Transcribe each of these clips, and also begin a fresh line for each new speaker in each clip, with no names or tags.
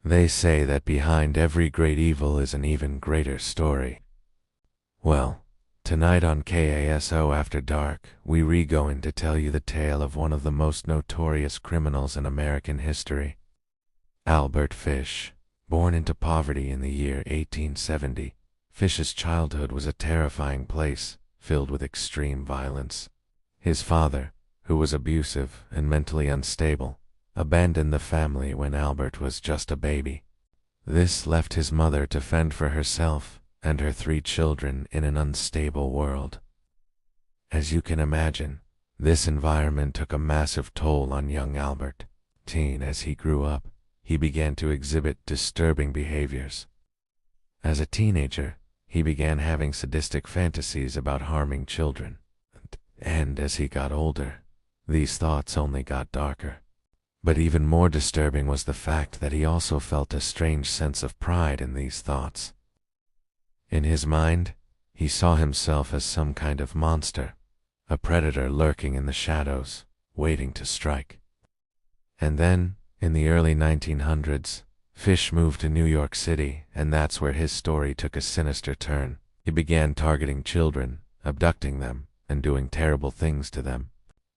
They say that behind every great evil is an even greater story. Well, tonight on Kaso After Dark, we going to tell you the tale of one of the most notorious criminals in American history. Albert Fish. Born into poverty in the year 1870, Fish's childhood was a terrifying place, filled with extreme violence. His father, who was abusive and mentally unstable, abandoned the family when Albert was just a baby. This left his mother to fend for herself and her 3 children in an unstable world. As you can imagine, this environment took a massive toll on young Albert. As he grew up, he began to exhibit disturbing behaviors. As a teenager, he began having sadistic fantasies about harming children. And as he got older, these thoughts only got darker. But even more disturbing was the fact that he also felt a strange sense of pride in these thoughts. In his mind, he saw himself as some kind of monster, a predator lurking in the shadows, waiting to strike. And then, in the early 1900s, Fish moved to New York City, and that's where his story took a sinister turn. He began targeting children, abducting them, and doing terrible things to them.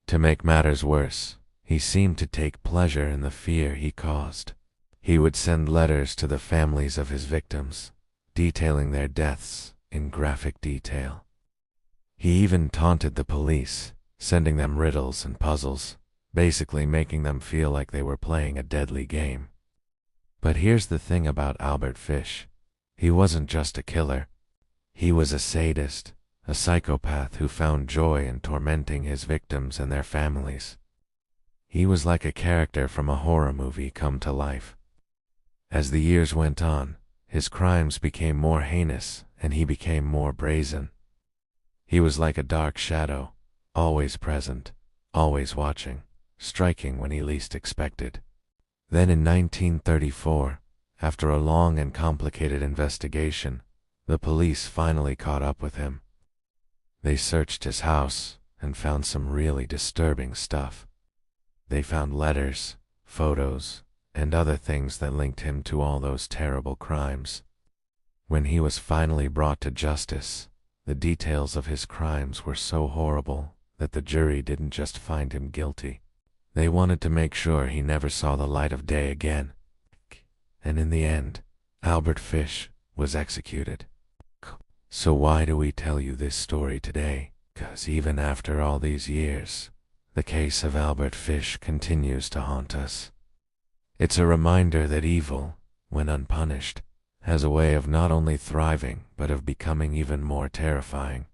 To make matters worse, he seemed to take pleasure in the fear he caused. He would send letters to the families of his victims, detailing their deaths in graphic detail. He even taunted the police, sending them riddles and puzzles, basically making them feel like they were playing a deadly game. But here's the thing about Albert Fish. He wasn't just a killer. He was a sadist, a psychopath who found joy in tormenting his victims and their families. He was like a character from a horror movie come to life. As the years went on, his crimes became more heinous and he became more brazen. He was like a dark shadow, always present, always watching, striking when he least expected. Then in 1934, after a long and complicated investigation, the police finally caught up with him. They searched his house and found some really disturbing stuff. They found letters, photos, and other things that linked him to all those terrible crimes. When he was finally brought to justice, the details of his crimes were so horrible that the jury didn't just find him guilty. They wanted to make sure he never saw the light of day again. And in the end, Albert Fish was executed. So why do we tell you this story today? 'Cause even after all these years, the case of Albert Fish continues to haunt us. It's a reminder that evil, when unpunished, has a way of not only thriving but of becoming even more terrifying.